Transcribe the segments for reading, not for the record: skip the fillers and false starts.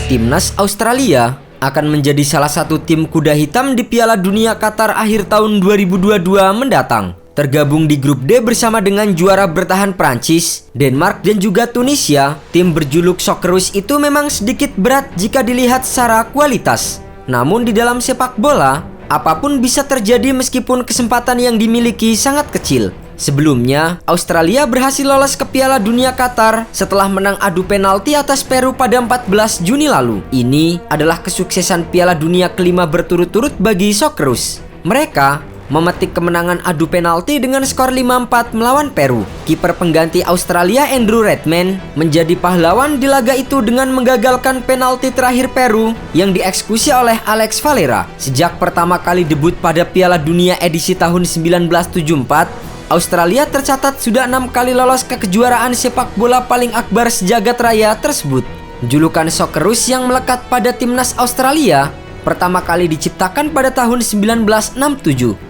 Timnas Australia akan menjadi salah satu tim kuda hitam di Piala Dunia Qatar akhir tahun 2022 mendatang. Tergabung di grup D bersama dengan juara bertahan Prancis, Denmark dan juga Tunisia, tim berjuluk Socceroos itu memang sedikit berat jika dilihat secara kualitas. Namun di dalam sepak bola, apapun bisa terjadi meskipun kesempatan yang dimiliki sangat kecil. Sebelumnya, Australia berhasil lolos ke Piala Dunia Qatar setelah menang adu penalti atas Peru pada 14 Juni lalu. Ini adalah kesuksesan Piala Dunia kelima berturut-turut bagi Socceroos. Mereka memetik kemenangan adu penalti dengan skor 5-4 melawan Peru. Kiper pengganti Australia Andrew Redmayne menjadi pahlawan di laga itu dengan menggagalkan penalti terakhir Peru yang dieksekusi oleh Alex Valera. Sejak pertama kali debut pada Piala Dunia edisi tahun 1974, Australia tercatat sudah 6 kali lolos ke kejuaraan sepak bola paling akbar sejagat raya tersebut. Julukan Socceroos yang melekat pada timnas Australia pertama kali diciptakan pada tahun 1967.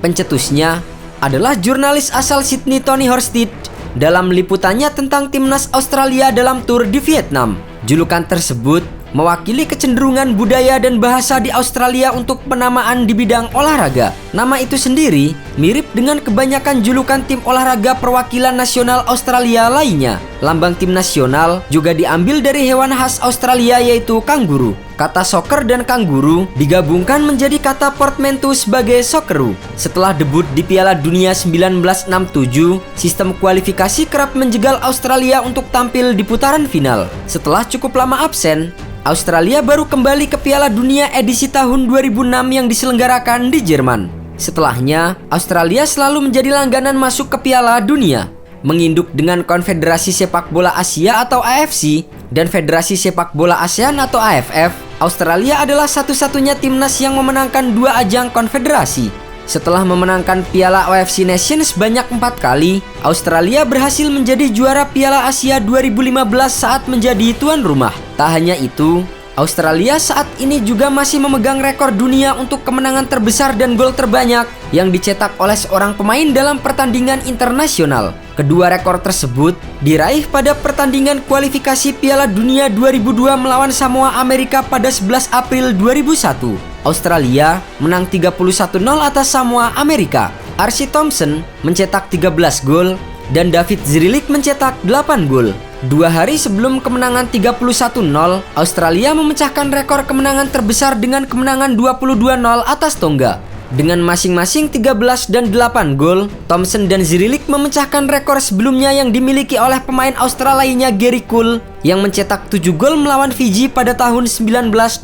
Pencetusnya adalah jurnalis asal Sydney Tony Horsted dalam liputannya tentang timnas Australia dalam tur di Vietnam. Julukan tersebut mewakili kecenderungan budaya dan bahasa di Australia untuk penamaan di bidang olahraga. Nama itu sendiri mirip dengan kebanyakan julukan tim olahraga perwakilan nasional Australia lainnya. Lambang tim nasional juga diambil dari hewan khas Australia yaitu kanguru. Kata soccer dan kanguru digabungkan menjadi kata portmanteau sebagai Socceroo. Setelah debut di Piala Dunia 1967, sistem kualifikasi kerap menjegal Australia untuk tampil di putaran final. Setelah cukup lama absen, Australia baru kembali ke Piala Dunia edisi tahun 2006 yang diselenggarakan di Jerman. Setelahnya, Australia selalu menjadi langganan masuk ke Piala Dunia. Menginduk dengan Konfederasi Sepak Bola Asia atau AFC dan Federasi Sepak Bola ASEAN atau AFF, Australia adalah satu-satunya timnas yang memenangkan 2 ajang konfederasi. Setelah memenangkan Piala OFC Nations sebanyak 4 kali, Australia berhasil menjadi juara Piala Asia 2015 saat menjadi tuan rumah. Tak hanya itu, Australia saat ini juga masih memegang rekor dunia untuk kemenangan terbesar dan gol terbanyak yang dicetak oleh seorang pemain dalam pertandingan internasional. Kedua rekor tersebut diraih pada pertandingan kualifikasi Piala Dunia 2002 melawan Samoa Amerika pada 11 April 2001. Australia menang 31-0 atas Samoa Amerika. Archie Thompson mencetak 13 gol dan David Zrilic mencetak 8 gol. 2 hari sebelum kemenangan 31-0, Australia memecahkan rekor kemenangan terbesar dengan kemenangan 22-0 atas Tonga. Dengan masing-masing 13 dan 8 gol, Thompson dan Zrilic memecahkan rekor sebelumnya yang dimiliki oleh pemain Australia lainnya Gary Cole yang mencetak 7 gol melawan Fiji pada tahun 1981.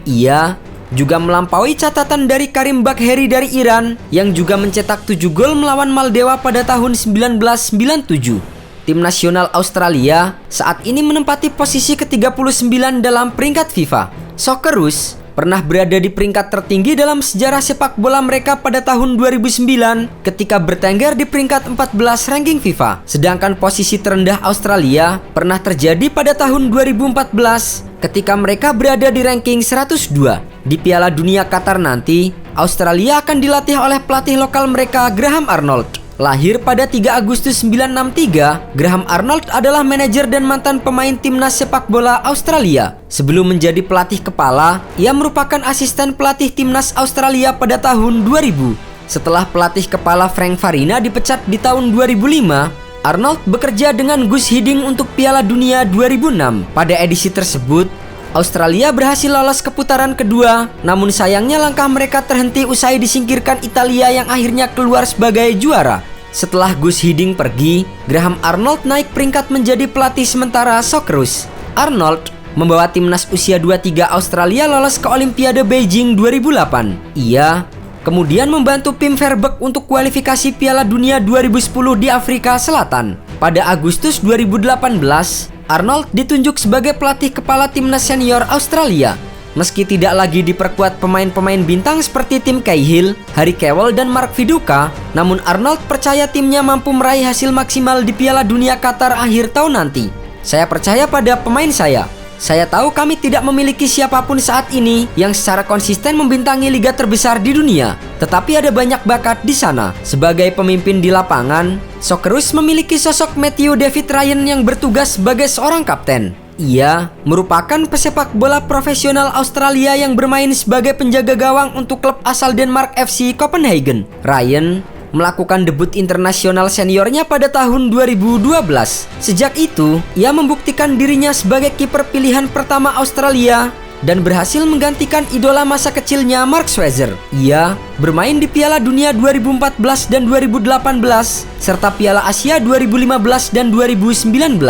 Ia juga melampaui catatan dari Karim Bakheri dari Iran yang juga mencetak 7 gol melawan Maldewa pada tahun 1997. Tim nasional Australia saat ini menempati posisi ke-39 dalam peringkat FIFA. Socceroos pernah berada di peringkat tertinggi dalam sejarah sepak bola mereka pada tahun 2009 ketika bertengger di peringkat 14 ranking FIFA. Sedangkan posisi terendah Australia pernah terjadi pada tahun 2014 ketika mereka berada di ranking 102. Di Piala Dunia Qatar nanti, Australia akan dilatih oleh pelatih lokal mereka Graham Arnold. Lahir pada 3 Agustus 1963, Graham Arnold adalah manajer dan mantan pemain timnas sepak bola Australia. Sebelum menjadi pelatih kepala, ia merupakan asisten pelatih timnas Australia pada tahun 2000. Setelah pelatih kepala Frank Farina dipecat di tahun 2005, Arnold bekerja dengan Gus Hiddink untuk Piala Dunia 2006. Pada edisi tersebut, Australia berhasil lolos ke putaran kedua, namun sayangnya langkah mereka terhenti usai disingkirkan Italia yang akhirnya keluar sebagai juara. Setelah Gus Hiddink pergi, Graham Arnold naik peringkat menjadi pelatih sementara Socceroos. Arnold membawa timnas usia 23 Australia lolos ke Olimpiade Beijing 2008. Ia kemudian membantu Pim Verbeek untuk kualifikasi Piala Dunia 2010 di Afrika Selatan. Pada Agustus 2018, Arnold ditunjuk sebagai pelatih kepala timnas senior Australia. Meski tidak lagi diperkuat pemain-pemain bintang seperti Tim Cahill, Harry Kewell dan Mark Viduka, namun Arnold percaya timnya mampu meraih hasil maksimal di Piala Dunia Qatar akhir tahun nanti. Saya percaya pada pemain saya. Saya tahu kami tidak memiliki siapapun saat ini yang secara konsisten membintangi liga terbesar di dunia, tetapi ada banyak bakat di sana. Sebagai pemimpin di lapangan, Socceroos memiliki sosok Matthew David Ryan yang bertugas sebagai seorang kapten. Ia merupakan pesepak bola profesional Australia yang bermain sebagai penjaga gawang untuk klub asal Denmark FC Copenhagen. Ryan melakukan debut internasional seniornya pada tahun 2012. Sejak itu, ia membuktikan dirinya sebagai kiper pilihan pertama Australia dan berhasil menggantikan idola masa kecilnya Mark Schweizer. Ia bermain di Piala Dunia 2014 dan 2018 serta Piala Asia 2015 dan 2019.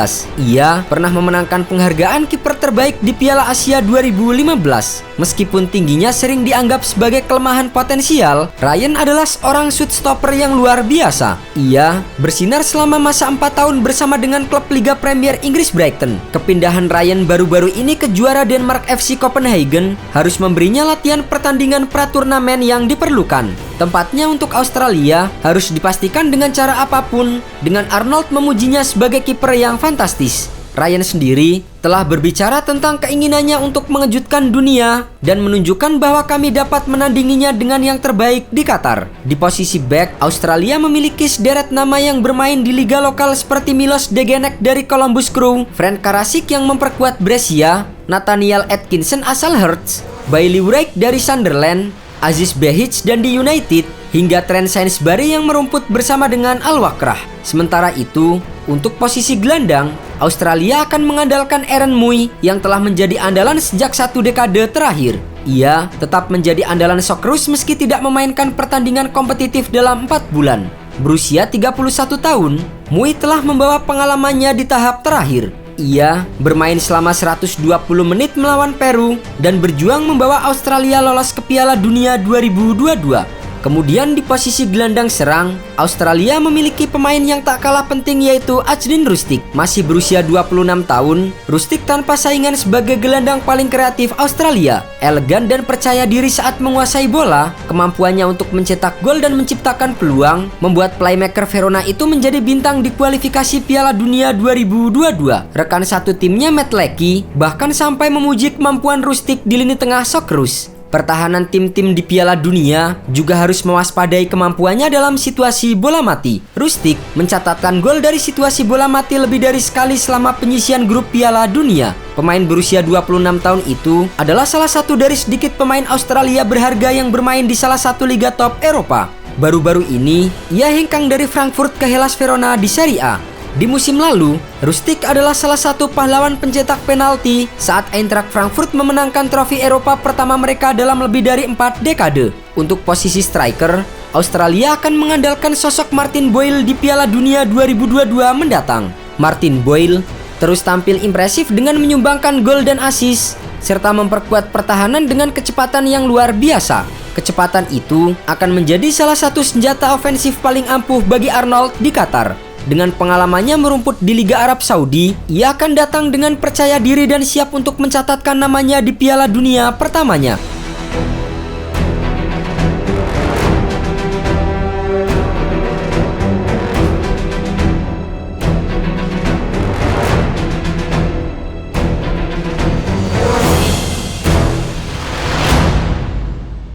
Ia pernah memenangkan penghargaan kiper terbaik di Piala Asia 2015. Meskipun tingginya sering dianggap sebagai kelemahan potensial, Ryan adalah seorang shoot stopper yang luar biasa. Ia bersinar selama masa 4 tahun bersama dengan klub Liga Premier Inggris Brighton. Kepindahan Ryan baru-baru ini ke juara Denmark FC Copenhagen harus memberinya latihan pertandingan praturnamen yang diperlukan. Tempatnya untuk Australia harus dipastikan dengan cara apapun, dengan Arnold memujinya sebagai kiper yang fantastis. Ryan sendiri telah berbicara tentang keinginannya untuk mengejutkan dunia dan menunjukkan bahwa kami dapat menandinginya dengan yang terbaik di Qatar. Di posisi back, Australia memiliki sederet nama yang bermain di liga lokal seperti Milos Degenek dari Columbus Crew, Frank Karasik yang memperkuat Brescia, Nathaniel Atkinson asal Hearts, Bailey Wright dari Sunderland, Aziz Behich dan di United, hingga Trent Sainsbury yang merumput bersama dengan Al Wakrah. Sementara itu, untuk posisi gelandang, Australia akan mengandalkan Aaron Mooy yang telah menjadi andalan sejak 1 dekade terakhir. Ia tetap menjadi andalan Socceroos meski tidak memainkan pertandingan kompetitif dalam 4 bulan. Berusia 31 tahun, Mooy telah membawa pengalamannya di tahap terakhir. Ia bermain selama 120 menit melawan Peru dan berjuang membawa Australia lolos ke Piala Dunia 2022. Kemudian di posisi gelandang serang, Australia memiliki pemain yang tak kalah penting yaitu Achdin Rustic. Masih berusia 26 tahun, Rustic tanpa saingan sebagai gelandang paling kreatif Australia. Elegan dan percaya diri saat menguasai bola, kemampuannya untuk mencetak gol dan menciptakan peluang membuat playmaker Verona itu menjadi bintang di kualifikasi Piala Dunia 2022. Rekan satu timnya Matt Leckie bahkan sampai memuji kemampuan Rustic di lini tengah Socceroos. Pertahanan tim-tim di Piala Dunia juga harus mewaspadai kemampuannya dalam situasi bola mati. Rustic mencatatkan gol dari situasi bola mati lebih dari sekali selama penyisian grup Piala Dunia. Pemain berusia 26 tahun itu adalah salah satu dari sedikit pemain Australia berharga yang bermain di salah satu liga top Eropa. Baru-baru ini, ia hengkang dari Frankfurt ke Hellas Verona di Serie A. Di musim lalu, Rustic adalah salah satu pahlawan pencetak penalti saat Eintracht Frankfurt memenangkan trofi Eropa pertama mereka dalam lebih dari 4 dekade. Untuk posisi striker, Australia akan mengandalkan sosok Martin Boyle di Piala Dunia 2022 mendatang. Martin Boyle terus tampil impresif dengan menyumbangkan gol dan assist, serta memperkuat pertahanan dengan kecepatan yang luar biasa. Kecepatan itu akan menjadi salah satu senjata ofensif paling ampuh bagi Arnold di Qatar. Dengan pengalamannya merumput di Liga Arab Saudi, ia akan datang dengan percaya diri dan siap untuk mencatatkan namanya di Piala Dunia pertamanya.